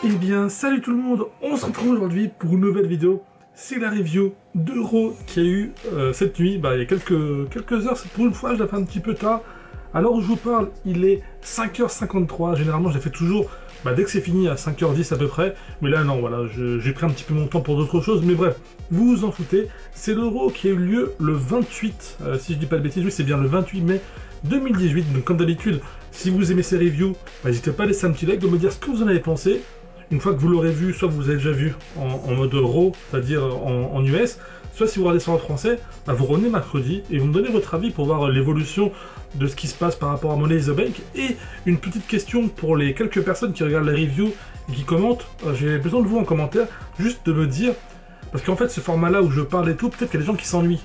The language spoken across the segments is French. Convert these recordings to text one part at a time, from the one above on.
Eh bien, salut tout le monde, on se retrouve aujourd'hui pour une nouvelle vidéo. C'est la review de Raw qu'il y a eu cette nuit, il y a quelques heures, pour une fois je l'ai fait un petit peu tard. À l'heure où je vous parle, il est 5h53, généralement je l'ai fait toujours dès que c'est fini à 5h10 à peu près. Mais là non, voilà, j'ai pris un petit peu mon temps pour d'autres choses, mais bref, vous vous en foutez. C'est le Raw qui a eu lieu le 28, si je dis pas de bêtises, oui c'est bien le 28 mai 2018. Donc comme d'habitude, si vous aimez ces reviews, n'hésitez pas à laisser un petit like, de me dire ce que vous en avez pensé. Une fois que vous l'aurez vu, soit vous avez déjà vu en mode RAW, c'est-à-dire en US, soit si vous regardez ça en français, vous revenez mercredi et vous me donnez votre avis pour voir l'évolution de ce qui se passe par rapport à Money in the Bank. Et une petite question pour les quelques personnes qui regardent la review et qui commentent, j'ai besoin de vous en commentaire, juste de me dire, parce qu'en fait ce format-là où je parle et tout, peut-être qu'il y a des gens qui s'ennuient.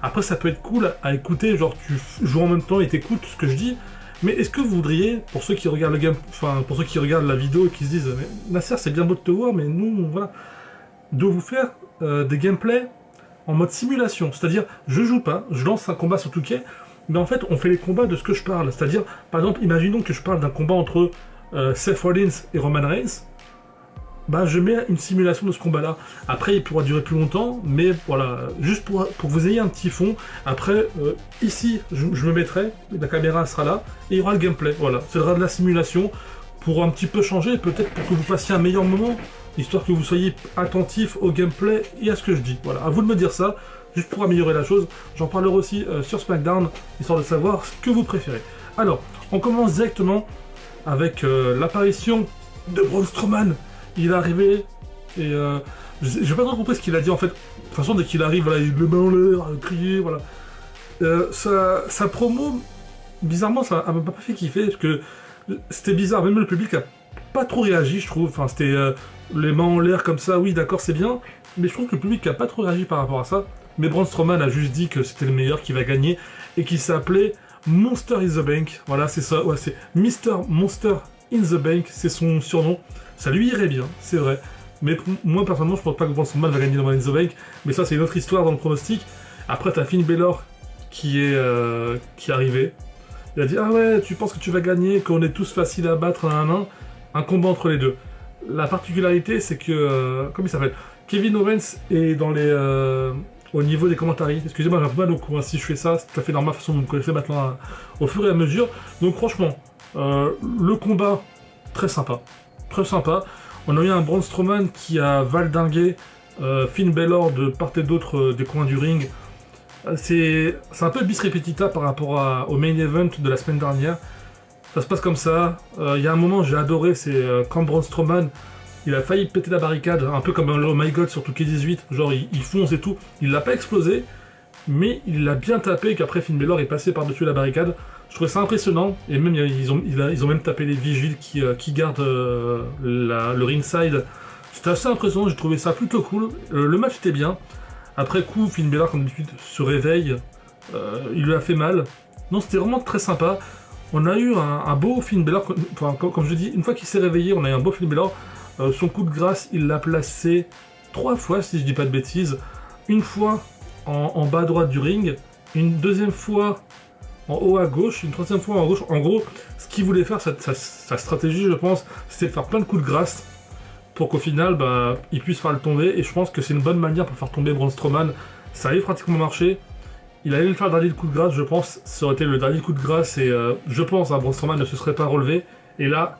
Après ça peut être cool à écouter, genre tu joues en même temps et t'écoutes ce que je dis. Mais est-ce que vous voudriez, pour ceux qui regardent pour ceux qui regardent la vidéo et qui se disent mais Nasser c'est bien beau de te voir, mais nous, voilà, de vous faire des gameplays en mode simulation, c'est-à-dire je joue pas, je lance un combat sur Touquet, mais en fait on fait les combats de ce que je parle, c'est-à-dire par exemple imaginons que je parle d'un combat entre Seth Rollins et Roman Reigns, je mets une simulation de ce combat-là. Après, il pourra durer plus longtemps, mais voilà, juste pour que vous ayez un petit fond. Après, ici, je me mettrai, la caméra sera là, et il y aura le gameplay. Voilà, ce sera de la simulation pour un petit peu changer, peut-être pour que vous passiez un meilleur moment, histoire que vous soyez attentif au gameplay et à ce que je dis. Voilà, à vous de me dire ça, juste pour améliorer la chose. J'en parlerai aussi sur SmackDown, histoire de savoir ce que vous préférez. Alors, on commence directement avec l'apparition de Braun Strowman. Il est arrivé, et j'ai pas trop compris ce qu'il a dit en fait. De toute façon, dès qu'il arrive, voilà, il le met en l'air, crier, voilà. Sa promo, bizarrement, ça m'a pas fait kiffer, parce que c'était bizarre, même le public a pas trop réagi, je trouve. Enfin, c'était les mains en l'air comme ça, oui, d'accord, c'est bien, mais je trouve que le public a pas trop réagi par rapport à ça. Mais Braun Strowman a juste dit que c'était le meilleur qui va gagner, et qu'il s'appelait Monster in the Bank. Voilà, c'est ça, ouais, c'est Mr. Monster in the Bank, c'est son surnom. Ça lui irait bien, c'est vrai. Mais moi, personnellement, je pense pas que Braun Strowman va gagner dans Money in the Bank. Mais ça, c'est une autre histoire dans le pronostic. Après, t'as Finn Balor qui est arrivé. Il a dit « Ah ouais, tu penses que tu vas gagner, qu'on est tous faciles à battre un combat entre les deux. » La particularité, c'est que... comment il s'appelle, Kevin Owens est dans les... au niveau des commentaires. Excusez-moi, j'ai un peu mal au cou, hein, si je fais ça, c'est tout à fait normal, de toute façon, vous me connaissez maintenant au fur et à mesure. Donc franchement, le combat, très sympa. Très sympa. On a eu un Braun Strowman qui a valdingué Finn Balor de part et d'autre des coins du ring. C'est un peu bis repetita par rapport au main event de la semaine dernière. Ça se passe comme ça. Il y a un moment j'ai adoré, c'est quand Braun Strowman il a failli péter la barricade, un peu comme un Oh My God sur 2K18, genre il fonce et tout. Il l'a pas explosé, mais il l'a bien tapé, qu'après Finn Balor est passé par-dessus la barricade. Je trouvais ça impressionnant, et même ils ont même tapé les vigiles qui gardent le ringside. C'était assez impressionnant, j'ai trouvé ça plutôt cool. Le match était bien. Après coup, Finn Balor, comme d'habitude, se réveille. Il lui a fait mal. Non, c'était vraiment très sympa. On a eu un beau Finn Balor, enfin, comme je dis, une fois qu'il s'est réveillé, on a eu un beau Finn Balor. Son coup de grâce, il l'a placé 3 fois, si je dis pas de bêtises. Une fois en bas à droite du ring, une deuxième fois en haut à gauche, une troisième fois en gauche. En gros, ce qu'il voulait faire, sa stratégie, je pense, c'était de faire plein de coups de grâce pour qu'au final, il puisse faire le tomber. Et je pense que c'est une bonne manière pour faire tomber Braun Strowman. Ça avait pratiquement marché. Il allait le faire le dernier coup de grâce, je pense. Ça aurait été le dernier coup de grâce et je pense Braun Strowman ne se serait pas relevé. Et là,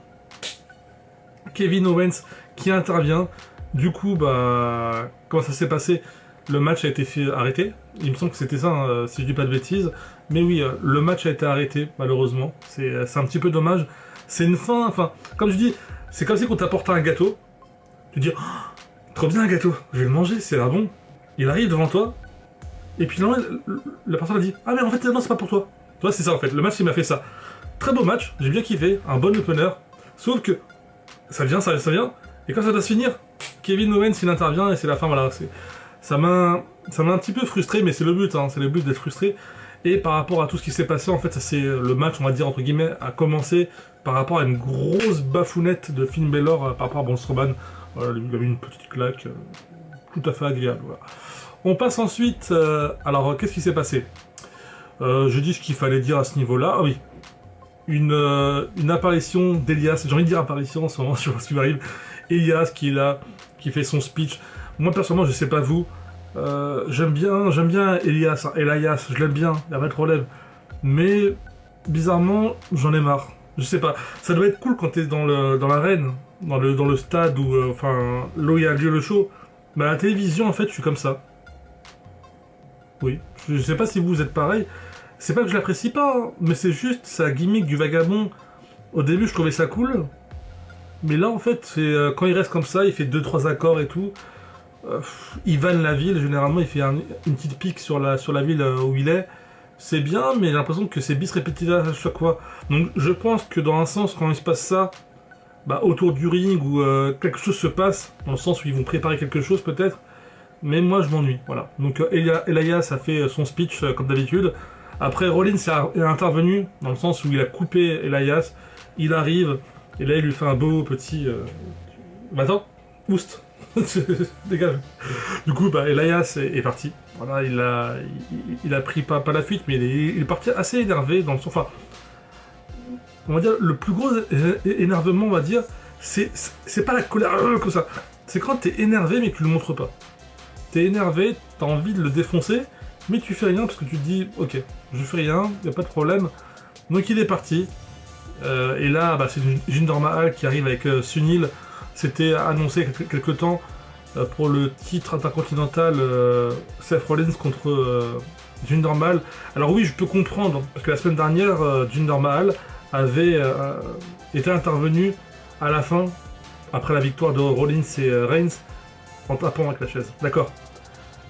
Kevin Owens qui intervient. Du coup, comment ça s'est passé? Le match a été arrêté. Il me semble que c'était ça, hein, si je dis pas de bêtises. Mais oui, le match a été arrêté, malheureusement. C'est un petit peu dommage. C'est une fin, enfin, comme je dis, c'est comme si on t'apportait un gâteau. Tu dis, oh, trop bien un gâteau, je vais le manger, c'est là bon. Il arrive devant toi, et puis là, la personne a dit, ah mais en fait, non, c'est pas pour toi. Tu vois, c'est ça en fait, le match il m'a fait ça. Très beau match, j'ai bien kiffé, un bon opener. Sauf que, ça vient, et quand ça doit se finir, Kevin Owens il intervient, et c'est la fin, voilà. Ça m'a un petit peu frustré, mais c'est le but, hein, c'est le but d'être frustré. Et par rapport à tout ce qui s'est passé, en fait, ça c'est le match, on va dire, entre guillemets, a commencé par rapport à une grosse bafounette de Finn Balor par rapport à Braun Strowman. Voilà, il a mis une petite claque, tout à fait agréable. Voilà. On passe ensuite, alors qu'est-ce qui s'est passé? Je dis ce qu'il fallait dire à ce niveau-là. Ah oui, une apparition d'Elias, j'ai envie de dire apparition en ce moment, je sais pas ce qui m'arrive. Elias qui est là, qui fait son speech. Moi personnellement, je sais pas vous, j'aime bien Elias, hein, Elias, je l'aime bien, y a pas de problème. Mais bizarrement, j'en ai marre. Je sais pas, ça doit être cool quand t'es dans l'arène, dans le stade où, enfin, là où il y a lieu le show. Mais à la télévision, en fait, je suis comme ça. Oui, je sais pas si vous êtes pareil. C'est pas que je l'apprécie pas, hein, mais c'est juste sa gimmick du vagabond. Au début, je trouvais ça cool. Mais là, en fait, c'est quand il reste comme ça, il fait 2-3 accords et tout. Il vanne la ville, généralement, il fait une petite pique sur la ville où il est. C'est bien, mais j'ai l'impression que c'est bis répétitif à chaque fois. Donc, je pense que dans un sens, quand il se passe ça, bah, autour du ring, où quelque chose se passe, dans le sens où ils vont préparer quelque chose, peut-être. Mais moi, je m'ennuie, voilà. Donc, Elias a fait son speech, comme d'habitude. Après, Rollins est intervenu, dans le sens où il a coupé Elias. Il arrive, et là, il lui fait un beau petit... Bah, attends, oust. Dégage. Du coup, bah, Elias est parti. Voilà, il a pris pas la fuite, mais il est parti assez énervé, dans le sens... Enfin, on va dire, le plus gros énervement, on va dire, c'est pas la colère comme ça. C'est quand t'es énervé, mais que tu le montres pas. T'es énervé, t'as envie de le défoncer, mais tu fais rien parce que tu te dis, ok, je fais rien, y a pas de problème. Donc il est parti. Et là, bah, c'est Jinder Mahal qui arrive avec Sunil. C'était annoncé quelque temps pour le titre intercontinental Seth Rollins contre Jinder Mahal. Alors oui, je peux comprendre, parce que la semaine dernière, Jinder Mahal avait été intervenu à la fin, après la victoire de Rollins et Reigns, en tapant avec la chaise. D'accord.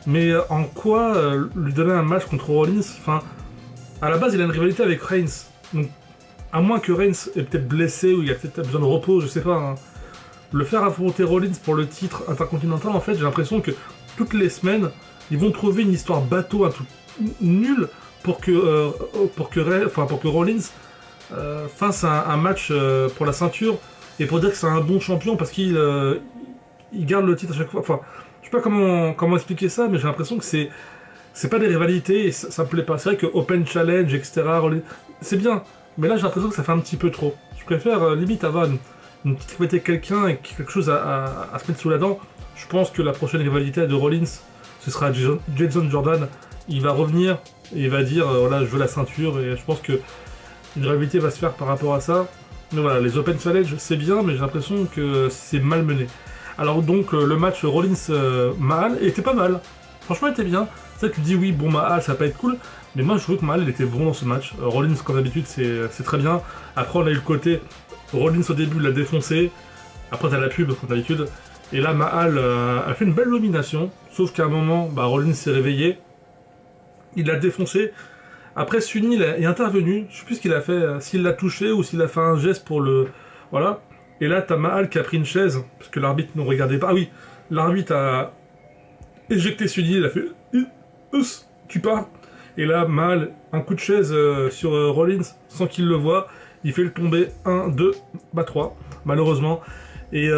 Mais en quoi lui donner un match contre Rollins? Enfin, à la base, il a une rivalité avec Reigns. Donc, à moins que Reigns est peut-être blessé ou il a peut-être besoin de repos, je sais pas. Hein. Le faire affronter Rollins pour le titre intercontinental, en fait, j'ai l'impression que toutes les semaines, ils vont trouver une histoire bateau, un truc nul pour que Rollins fasse un match pour la ceinture et pour dire que c'est un bon champion parce qu'il garde le titre à chaque fois. Enfin, je sais pas comment expliquer ça, mais j'ai l'impression que c'est pas des rivalités et ça me plaît pas. C'est vrai que Open Challenge, etc., c'est bien, mais là j'ai l'impression que ça fait un petit peu trop. Je préfère limite avoir une petite rivalité avec quelqu'un et quelque chose à se mettre sous la dent. Je pense que la prochaine rivalité de Rollins, ce sera Jason Jordan. Il va revenir et il va dire voilà, je veux la ceinture, et je pense que une rivalité va se faire par rapport à ça. Mais voilà, les Open Challenge c'est bien, mais j'ai l'impression que c'est mal mené. Alors donc le match Rollins-Mahal était pas mal. Franchement, il était bien. C'est vrai que tu dis oui, bon, Mahal, ça va pas être cool. Mais moi, je trouvais que Mahal, il était bon dans ce match. Rollins, comme d'habitude, c'est très bien. Après, on a eu le côté Rollins au début, l'a défoncé. Après, t'as la pub, comme d'habitude. Et là, Mahal a fait une belle domination. Sauf qu'à un moment, bah, Rollins s'est réveillé. Il l'a défoncé. Après, Sunil est intervenu. Je sais plus ce qu'il a fait. S'il l'a touché ou s'il a fait un geste pour le... Voilà. Et là, t'as Mahal qui a pris une chaise, parce que l'arbitre ne regardait pas. Ah oui, l'arbitre a éjecté Sunil, il a fait « tu pars ». Et là, Mahal, un coup de chaise sur Rollins, sans qu'il le voie. Il fait le tomber 1, 2, bah 3, malheureusement. Et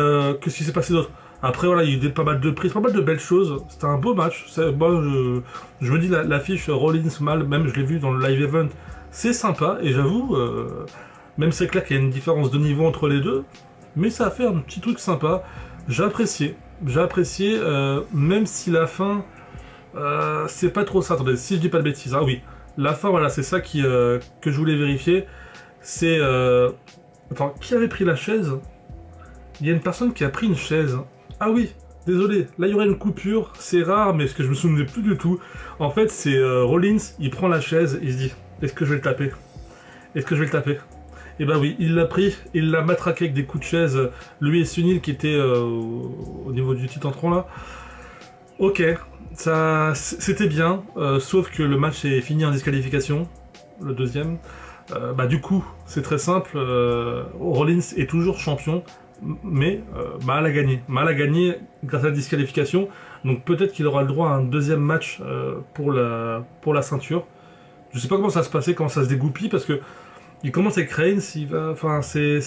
qu'est-ce qui s'est passé d'autre? Après, voilà, il y a eu pas mal de prises, pas mal de belles choses. C'était un beau match. Moi, je me dis, l'affiche Rollins-Mahal, même je l'ai vu dans le live event, c'est sympa. Et j'avoue, même c'est clair qu'il y a une différence de niveau entre les deux, mais ça a fait un petit truc sympa. J'ai apprécié, même si la fin, c'est pas trop ça. Attendez, si je dis pas de bêtises, ah oui, la fin, voilà, c'est ça que je voulais vérifier. C'est... Attends, qui avait pris la chaise? Il y a une personne qui a pris une chaise. Ah oui, désolé, là il y aurait une coupure, c'est rare, mais ce que je me souvenais plus du tout. En fait, c'est Rollins, il prend la chaise, il se dit, est-ce que je vais le taper? Est-ce que je vais le taper? Et bah oui, il l'a pris, il l'a matraqué avec des coups de chaise, lui et Sunil qui étaient au niveau du titre entrant là. Ok, ça c'était bien, sauf que le match est fini en disqualification, le deuxième. Bah du coup, c'est très simple, Rollins est toujours champion, mais Mahal a gagné. Mahal a gagné grâce à la disqualification, donc peut-être qu'il aura le droit à un deuxième match pour la ceinture. Je sais pas comment ça va se passer, comment ça se dégoupille, parce que il commence avec Reigns, enfin c'est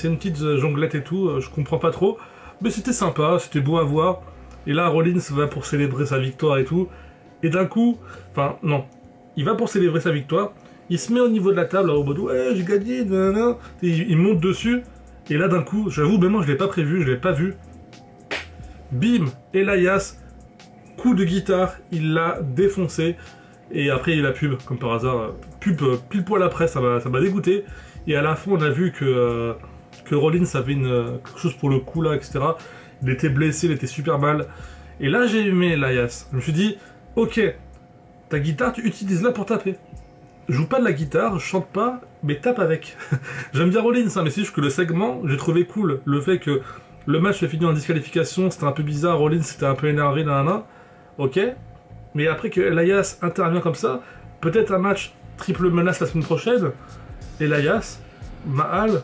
une petite jonglette et tout, je comprends pas trop, mais c'était sympa, c'était beau à voir. Et là, Rollins va pour célébrer sa victoire et tout, et d'un coup, enfin non, il va pour célébrer sa victoire. Il se met au niveau de la table, au mode ouais, j'ai gagné, nanana. Il monte dessus, Et là d'un coup, j'avoue, même moi je l'ai pas prévu, je l'ai pas vu. Bim, Elias, coup de guitare, il l'a défoncé. Et après il y a eu la pub, comme par hasard, pub pile poil après, ça m'a dégoûté. Et à la fin on a vu que Rollins avait quelque chose pour le cou là, etc. Il était blessé, il était super mal. Et là j'ai aimé Elias. Je me suis dit, ok, ta guitare tu utilises-la pour taper. Joue pas de la guitare, chante pas, mais tape avec. J'aime bien Rollins, hein, mais c'est juste que le segment, j'ai trouvé cool. Le fait que le match s'est fini en disqualification, c'était un peu bizarre, Rollins c'était un peu énervé, nanana. Ok. Mais après que Elias intervient comme ça, peut-être un match triple menace la semaine prochaine. Elias, Mahal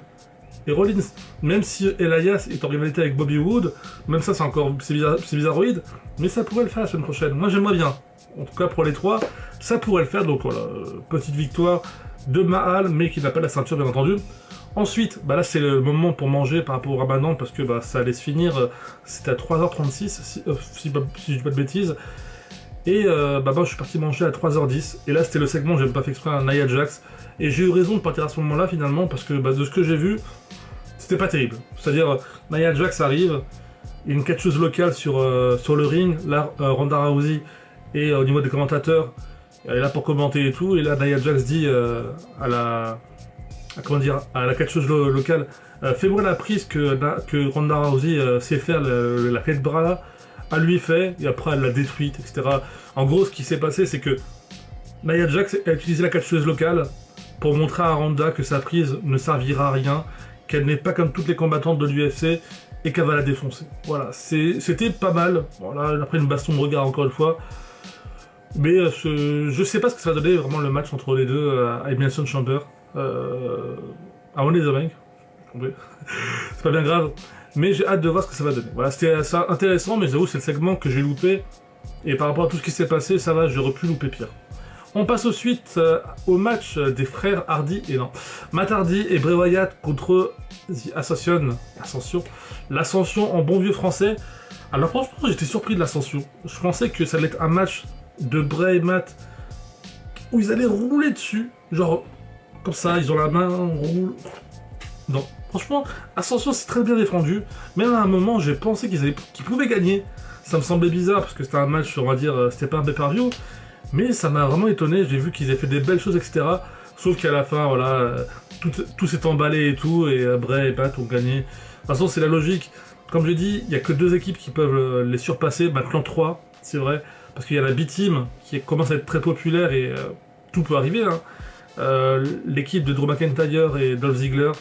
et Rollins. Même si Elias est en rivalité avec Bobby Wood, même ça c'est bizarroïde, mais ça pourrait le faire la semaine prochaine. Moi j'aimerais bien. En tout cas pour les trois, ça pourrait le faire. Donc voilà, petite victoire de Mahal, mais qui n'a pas la ceinture bien entendu. Ensuite, bah là c'est le moment pour manger par rapport au Ramadan, parce que bah, ça allait se finir, c'était à 3h36, si je dis pas de bêtises. Et je suis parti manger à 3h10, et là c'était le segment, j'avais pas fait exprès, un Nia Jax, et j'ai eu raison de partir à ce moment-là finalement, parce que de ce que j'ai vu, c'était pas terrible. C'est-à-dire, Nia Jax arrive, il y a une catcheuse locale sur le ring, là Ronda Rousey, et au niveau des commentateurs, elle est là pour commenter et tout, et là Nia Jax dit à la catcheuse locale, fais-moi la prise que Ronda Rousey sait faire, la clé de bras là. Elle lui fait, et après elle l'a détruite, etc. En gros, ce qui s'est passé, c'est que Nia Jax a utilisé la catcheuse locale pour montrer à Ronda que sa prise ne servira à rien, qu'elle n'est pas comme toutes les combattantes de l'UFC, et qu'elle va la défoncer. Voilà, c'était pas mal. Voilà, après une baston de regard encore une fois. Mais je sais pas ce que ça va donner vraiment le match entre les deux à Elimination Chamber. À Money in the Bank. C'est pas bien grave. Mais j'ai hâte de voir ce que ça va donner. Voilà, c'était intéressant, mais j'avoue, c'est le segment que j'ai loupé. Et par rapport à tout ce qui s'est passé, ça va, j'aurais pu louper pire. On passe ensuite au match des frères Hardy, et non, Matt Hardy et Bray Wyatt contre The l'Ascension en bon vieux français. Alors franchement, j'étais surpris de l'Ascension. Je pensais que ça allait être un match de Bray et Matt où ils allaient rouler dessus. Genre, comme ça, ils ont la main, on roule. Non, franchement, Ascension c'est très bien défendu. Même à un moment, j'ai pensé qu'ils pouvaient gagner. Ça me semblait bizarre parce que c'était un match, on va dire, c'était pas un pay-per-view. Mais ça m'a vraiment étonné. J'ai vu qu'ils avaient fait des belles choses, etc. Sauf qu'à la fin, voilà, tout s'est emballé et tout. Et Bray et Matt ont gagné. De toute façon, c'est la logique. Comme j'ai dit, il n'y a que 2 équipes qui peuvent les surpasser. Maintenant 3, c'est vrai. Parce qu'il y a la B-Team qui commence à être très populaire et tout peut arriver. Hein. L'équipe de Drew McIntyre et Dolph Ziggler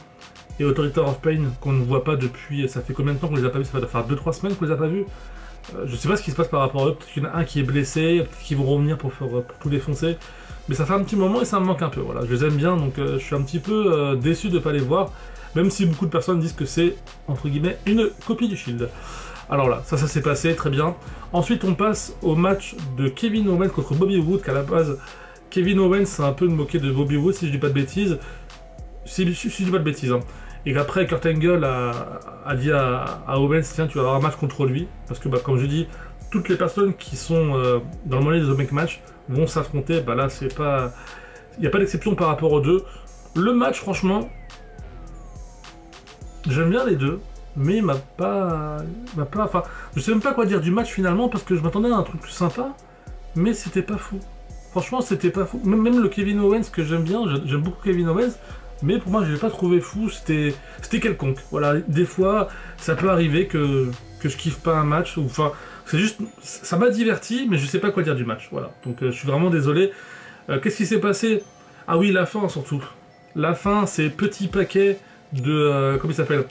et Authority of Pain qu'on ne voit pas depuis... Ça fait combien de temps qu'on les a pas vus? Ça va faire 2-3 semaines qu'on les a pas vus. Je sais pas ce qui se passe par rapport à eux. Peut-être qu'il y en a un qui est blessé, peut-être qu'ils vont revenir pour tout défoncer. Mais ça fait un petit moment et ça me manque un peu. Voilà, je les aime bien, donc je suis un petit peu déçu de ne pas les voir. Même si beaucoup de personnes disent que c'est, entre guillemets, une copie du Shield. Alors là, ça s'est passé, très bien. Ensuite, on passe au match de Kevin Owens contre Bobby Wood, qu'à la base, Kevin Owens s'est un peu moqué de Bobby Wood, si je dis pas de bêtises. Si je dis pas de bêtises, hein. Et qu'après, Kurt Angle a dit à Owens, tiens, tu vas avoir un match contre lui. Parce que, comme je dis, toutes les personnes qui sont dans le Money in the Bank match vont s'affronter. Bah là, c'est pas... Il n'y a pas d'exception par rapport aux deux. Le match, franchement, j'aime bien les deux. Mais il m'a pas... Enfin, je sais même pas quoi dire du match finalement, parce que je m'attendais à un truc plus sympa. Mais c'était pas fou. Franchement, c'était pas fou. Même le Kevin Owens que j'aime bien, j'aime beaucoup Kevin Owens. Mais pour moi, je l'ai pas trouvé fou, c'était quelconque. Voilà, des fois, ça peut arriver que je kiffe pas un match, ou enfin, c'est juste, ça m'a diverti, mais je sais pas quoi dire du match. Voilà, donc je suis vraiment désolé. Qu'est-ce qui s'est passé? Ah oui, la fin surtout. La fin, c'est petit paquet de, comment il s'appelle?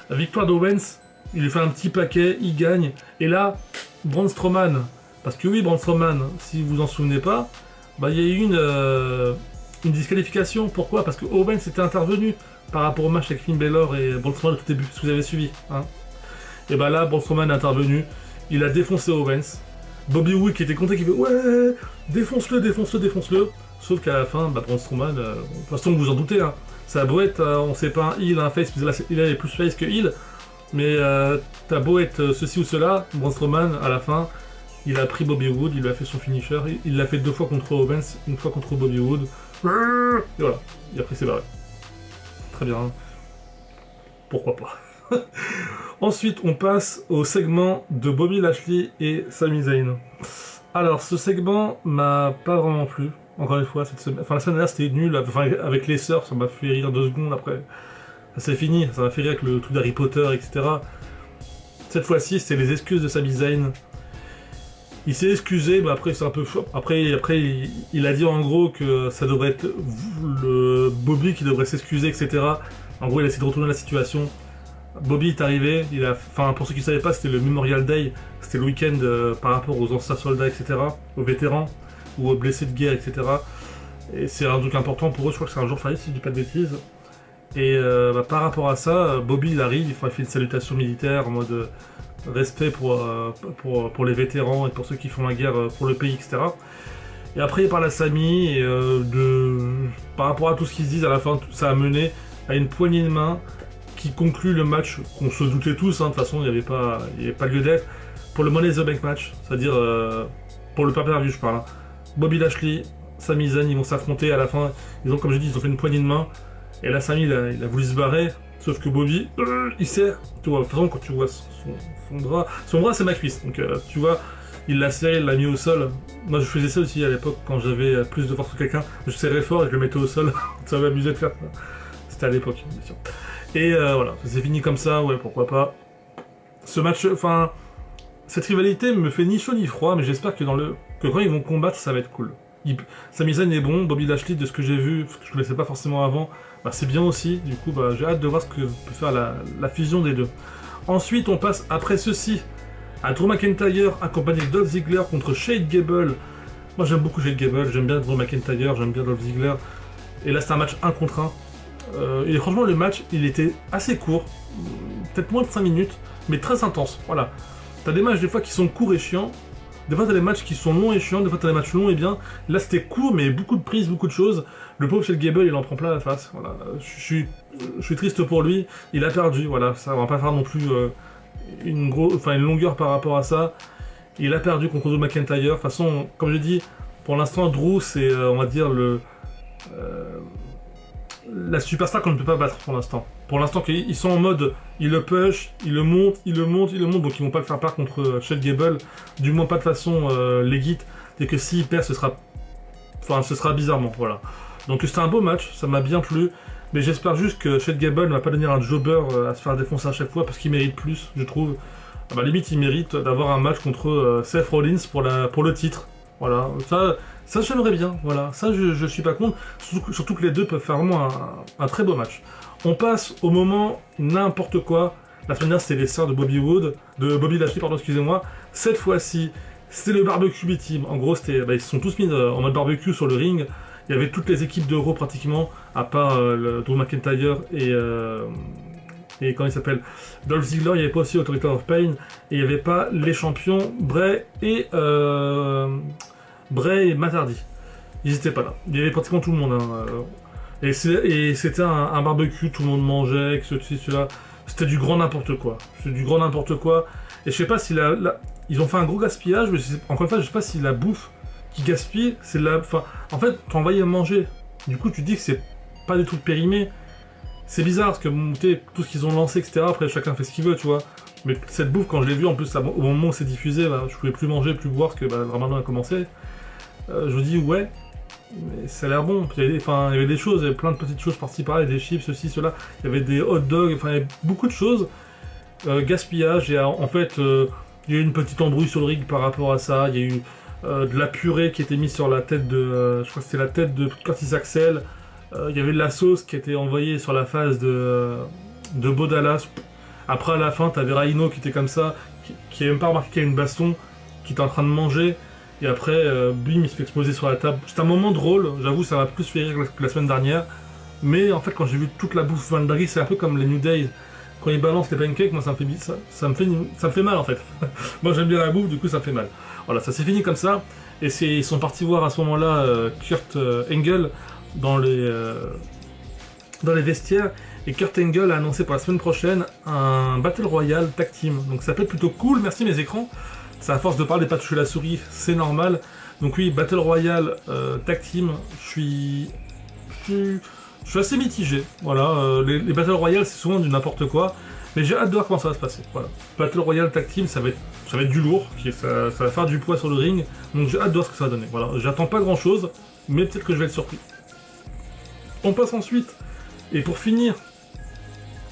Victoire d'Owens. Il lui fait un petit paquet, il gagne. Et là, Braun Strowman, parce que oui, Braun Strowman, si vous en souvenez pas, bah il y a eu une disqualification. Pourquoi? Parce que Owens était intervenu par rapport au match avec Finn Balor et Braun Strowman au tout début, si vous avez suivi. Hein. Et bah là, Braun Strowman est intervenu, il a défoncé Owens. Bobby Wood qui était content, qui fait ouais, défonce-le, défonce-le, défonce-le. Sauf qu'à la fin, Braun Strowman, de toute façon vous en doutez, hein, ça a beau être, on sait pas un heel, un face, il est plus face que heel, mais t'as beau être ceci ou cela, Braun Strowman, à la fin, il a pris Bobby Wood, il lui a fait son finisher, il l'a fait 2 fois contre Owens, une fois contre Bobby Wood. Et voilà, et après c'est barré. Très bien. pourquoi pas. Ensuite, on passe au segment de Bobby Lashley et Sami Zayn. Alors, ce segment m'a pas vraiment plu. Encore une fois, cette semaine... enfin, la semaine dernière, c'était nul. Enfin, avec les sœurs, ça m'a fait rire 2 secondes. Après, ça s'est fini. Ça m'a fait rire avec le truc d'Harry Potter, etc. Cette fois-ci, c'était les excuses de Sami Zayn. Il s'est excusé, mais après, c'est un peu... Après, il a dit en gros que ça devrait être le Bobby qui devrait s'excuser, etc. En gros, il a essayé de retourner la situation. Bobby est arrivé, enfin pour ceux qui ne savaient pas, c'était le Memorial Day, c'était le week-end par rapport aux anciens soldats, etc., aux vétérans, ou aux blessés de guerre, etc. Et c'est un truc important pour eux, je crois que c'est un jour férié si je dis pas de bêtises. Et par rapport à ça, Bobby il arrive, il fait une salutation militaire en mode respect pour les vétérans et pour ceux qui font la guerre pour le pays, etc. Et après il parle à Sami, et par rapport à tout ce qu'ils se disent, à la fin ça a mené à une poignée de main qui conclut le match qu'on se doutait tous, hein, de toute façon il n'y avait pas lieu d'être, pour le Money in the Bank match, c'est-à-dire pour le pay-per-view je parle. Hein. Bobby Lashley, Sami Zayn, ils vont s'affronter à la fin, comme je dis, ils ont fait une poignée de main, et là Sami il a voulu se barrer, sauf que Bobby, il serre, tu vois, de toute façon quand tu vois son bras c'est ma cuisse, donc tu vois, il l'a serré, il l'a mis au sol. Moi je faisais ça aussi à l'époque quand j'avais plus de force que quelqu'un, je serrais fort et je le mettais au sol, ça m'amusait de faire ça, c'était à l'époque bien sûr. Et voilà, c'est fini comme ça, ouais, pourquoi pas. Ce match, enfin, cette rivalité me fait ni chaud ni froid, mais j'espère que quand ils vont combattre, ça va être cool. Sami Zayn est bon, Bobby Lashley, de ce que j'ai vu, ce que je ne connaissais pas forcément avant, bah, c'est bien aussi, du coup, bah, j'ai hâte de voir ce que peut faire la fusion des deux. Ensuite, on passe, après ceci, à Drew McIntyre, accompagné de Dolph Ziggler contre Shade Gable. Moi j'aime beaucoup Shade Gable, j'aime bien Drew McIntyre, j'aime bien Dolph Ziggler. Et là c'est un match 1 contre 1. Et franchement le match il était assez court, peut-être moins de 5 minutes, mais très intense, voilà. T'as des matchs des fois qui sont courts et chiants, des fois t'as des matchs qui sont longs et chiants, des fois t'as des matchs longs et bien. Là c'était court mais beaucoup de prises, beaucoup de choses. Le pauvre Shade Gable il en prend plein la face, voilà. Je suis triste pour lui, il a perdu, voilà, ça on va pas faire non plus une longueur par rapport à ça. Il a perdu contre Drew McIntyre, de toute façon, comme je dis, pour l'instant Drew c'est on va dire la superstar qu'on ne peut pas battre pour l'instant. Pour l'instant, ils sont en mode, ils le push, ils le montent, donc ils vont pas le faire part contre Shade Gable, du moins pas de façon légite, et que s'il perd, ce sera bizarrement, voilà. Donc c'était un beau match, ça m'a bien plu, mais j'espère juste que Shade Gable ne va pas devenir un jobber à se faire défoncer à chaque fois, parce qu'il mérite plus, je trouve. Ah bah, limite, il mérite d'avoir un match contre Seth Rollins pour le titre, voilà. Ça j'aimerais bien, voilà, ça je suis pas contre, surtout que les deux peuvent faire vraiment un très beau match. On passe au moment n'importe quoi, la semaine dernière c'était les sœurs de Bobby Lashley, pardon, excusez-moi, cette fois-ci c'était le barbecue team, en gros c'était, ils se sont tous mis en mode barbecue sur le ring, il y avait toutes les équipes d'Euro pratiquement, à part Drew McIntyre et comment il s'appelle, Dolph Ziggler, il n'y avait pas aussi Authority of Pain, et il n'y avait pas les champions Bray et Matt Hardy. Ils n'étaient pas là. Il y avait pratiquement tout le monde. Hein. Et c'était un barbecue, tout le monde mangeait, ceci, cela. C'était du grand n'importe quoi. C'était du grand n'importe quoi. Et je sais pas si ils ont fait un gros gaspillage, mais encore une fois, je sais pas si la bouffe qui gaspille, c'est en fait, tu envoyais manger. Du coup, tu dis que c'est pas des trucs périmés. C'est bizarre parce que tout ce qu'ils ont lancé, etc. Après, chacun fait ce qu'il veut, tu vois. Mais cette bouffe, quand je l'ai vue, en plus, au moment où c'est diffusé, bah, je pouvais plus manger, plus boire, parce que le ramadan a commencé. Je me dis, ouais, mais ça a l'air bon. Puis, il y avait des choses, il y avait plein de petites choses par-ci par-là, des chips, ceci, cela. Il y avait des hot dogs, il y avait beaucoup de choses. Gaspillage, et en fait, il y a eu une petite embrouille sur le ring par rapport à ça. Il y a eu de la purée qui était mise sur la tête je crois que c'était la tête de Curtis Axel. Il y avait de la sauce qui était envoyée sur la face de Bo Dallas. Après, à la fin, t'avais Rhino qui était comme ça, qui avait même pas remarqué qu'il y a une baston, qui était en train de manger. Et après, bim, il se fait exploser sur la table. C'était un moment drôle, j'avoue, ça m'a plus fait rire que la semaine dernière. Mais en fait, quand j'ai vu toute la bouffe Vandari, c'est un peu comme les New Days. Quand ils balancent les pancakes, moi, ça me fait mal, en fait. Moi, j'aime bien la bouffe, du coup, ça me fait mal. Voilà, ça s'est fini comme ça. Et ils sont partis voir à ce moment-là Kurt Angle dans les vestiaires. Et Kurt Angle a annoncé pour la semaine prochaine un Battle Royale Tag Team. Donc ça peut être plutôt cool, merci mes écrans. C'est à force de parler, pas toucher la souris, c'est normal. Donc oui, Battle Royale Tag Team, je suis Je suis assez mitigé, voilà, les Battle Royale c'est souvent du n'importe quoi, mais j'ai hâte de voir comment ça va se passer, voilà. Battle Royale Tag Team, ça va être du lourd, ça va faire du poids sur le ring, donc j'ai hâte de voir ce que ça va donner, voilà. J'attends pas grand chose, mais peut-être que je vais être surpris. On passe ensuite, et pour finir,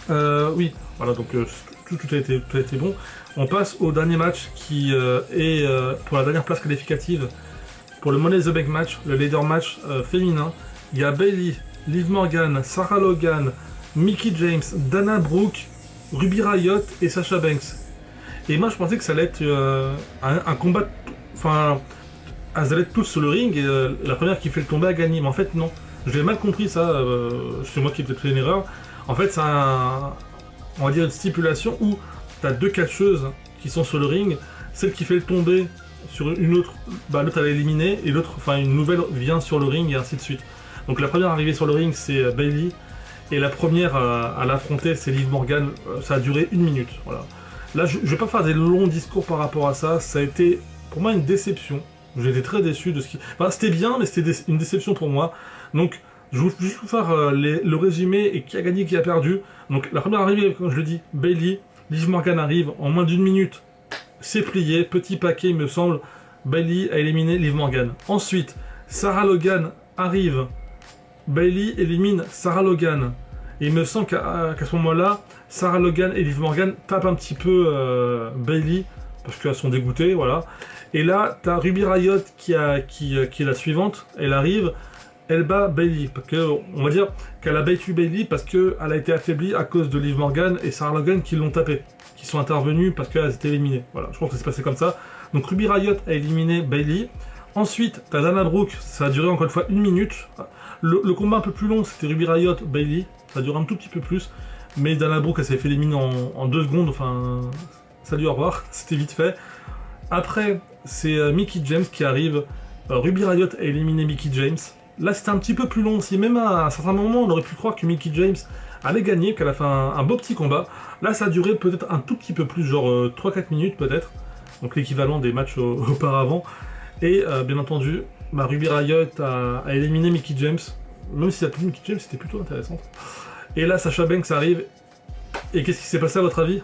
oui, voilà, donc tout a été bon. On passe au dernier match qui est pour la dernière place qualificative pour le Money in the Bank match, le leader match féminin. Il y a Bayley, Liv Morgan, Sarah Logan, Mickie James, Dana Brooke, Ruby Riott et Sasha Banks. Et moi je pensais que ça allait être un combat, enfin, elles allaient être tous sur le ring et la première qui fait le tomber a gagné. Mais en fait non, je l'ai mal compris ça, c'est moi qui ai peut-être fait une erreur. En fait c'est on va dire une stipulation où tu as deux catcheuses qui sont sur le ring, celle qui fait le tomber sur une autre, bah, l'autre elle est éliminée et l'autre, enfin une nouvelle vient sur le ring et ainsi de suite. Donc la première arrivée sur le ring c'est Bayley et la première à l'affronter c'est Liv Morgan, ça a duré 1 minute. Voilà. Là je vais pas faire des longs discours par rapport à ça, ça a été pour moi une déception. J'ai été très déçu de ce qui... Enfin c'était bien mais c'était une déception pour moi. Donc je vais juste vous faire le résumé et qui a gagné, qui a perdu. Donc la première arrivée, comme je le dis, Bayley, Liv Morgan arrive en moins d'1 minute. C'est plié, petit paquet il me semble. Bayley a éliminé Liv Morgan. Ensuite, Sarah Logan arrive. Bayley élimine Sarah Logan. Et il me semble qu'à ce moment-là, Sarah Logan et Liv Morgan tapent un petit peu Bayley parce qu'elles sont dégoûtées, voilà. Et là, tu as Ruby Riott qui est la suivante. Elle arrive. Elle bat Bayley, parce que on va dire qu'elle a battu Bayley parce qu'elle a été affaiblie à cause de Liv Morgan et Sarah Logan qui l'ont tapé, qui sont intervenus parce qu'elles étaient éliminées. Voilà, je pense que c'est passé comme ça. Donc Ruby Riott a éliminé Bayley. Ensuite, t'as Dana Brooke, ça a duré encore une fois 1 minute. Le combat un peu plus long, c'était Ruby Riott, Bayley, ça a duré un tout petit peu plus. Mais Dana Brooke, elle s'est fait éliminer en 2 secondes, enfin, salut, au revoir, c'était vite fait. Après, c'est Mickie James qui arrive. Ruby Riott a éliminé Mickie James. Là, c'était un petit peu plus long aussi. Même à un certain moment, on aurait pu croire que Mickie James allait gagner, qu'elle a fait un beau petit combat. Là, ça a duré peut-être un tout petit peu plus, genre 3-4 minutes peut-être. Donc l'équivalent des matchs auparavant. Et bien entendu, Ruby Riott a éliminé Mickie James. Même si la tenue de Mickie James, c'était plutôt intéressante. Et là, Sasha Banks arrive. Et qu'est-ce qui s'est passé à votre avis?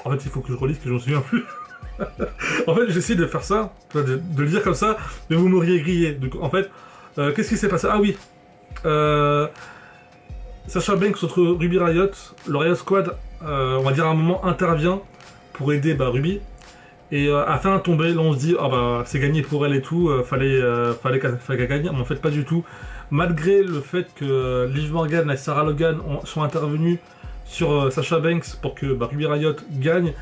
En fait, il faut que je relise, que je ne me souviens plus. En fait, j'essaie de faire ça, de le dire comme ça, mais vous m'auriez grillé. Donc, en fait, qu'est-ce qui s'est passé? Ah oui, Sasha Banks contre Ruby Riott, le Riott Squad, on va dire à un moment, intervient pour aider Ruby, et a fait un tombé. Là, on se dit, ah bah, c'est gagné pour elle et tout, fallait qu'elle gagne, mais en fait, pas du tout. Malgré le fait que Liv Morgan et Sarah Logan sont intervenus sur Sasha Banks pour que Ruby Riott gagne,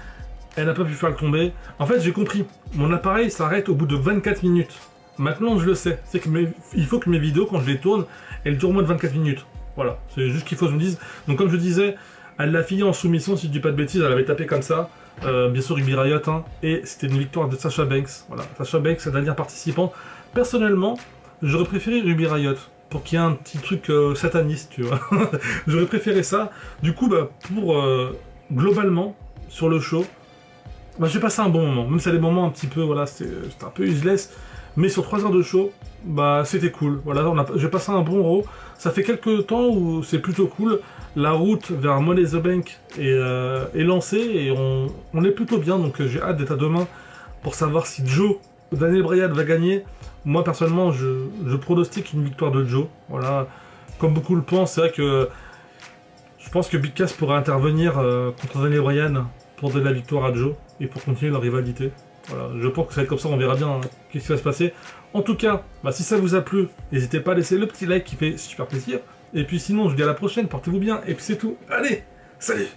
elle n'a pas pu faire le tomber. En fait, j'ai compris. Mon appareil s'arrête au bout de 24 minutes. Maintenant, je le sais. C'est que il faut que mes vidéos, quand je les tourne, elles durent moins de 24 minutes. Voilà. C'est juste qu'il faut que je me dise. Donc, comme je disais, elle l'a fini en soumission, si je dis pas de bêtises. Elle avait tapé comme ça. Bien sûr, Ruby Riott. Hein, et c'était une victoire de Sasha Banks. Voilà. Sasha Banks, la dernière participante. Personnellement, j'aurais préféré Ruby Riott. Pour qu'il y ait un petit truc sataniste, tu vois. J'aurais préféré ça. Du coup, pour globalement, sur le show, j'ai passé un bon moment, même si à des moments un petit peu, voilà, c'était un peu useless, mais sur 3 heures de show, c'était cool. Voilà, j'ai passé un bon Raw. Ça fait quelques temps où c'est plutôt cool. La route vers Money in the Bank est lancée et on est plutôt bien, donc j'ai hâte d'être à demain pour savoir si Joe, Daniel Bryan va gagner. Moi personnellement, je pronostique une victoire de Joe. Voilà, comme beaucoup le pensent, c'est vrai que je pense que Big Cass pourra intervenir contre Daniel Bryan pour donner la victoire à Joe et pour continuer leur rivalité. Voilà, je pense que ça va être comme ça, on verra bien qu'est-ce qui va se passer. En tout cas, si ça vous a plu, n'hésitez pas à laisser le petit like qui fait super plaisir. Et puis sinon, je vous dis à la prochaine, portez-vous bien, et puis c'est tout. Allez, salut!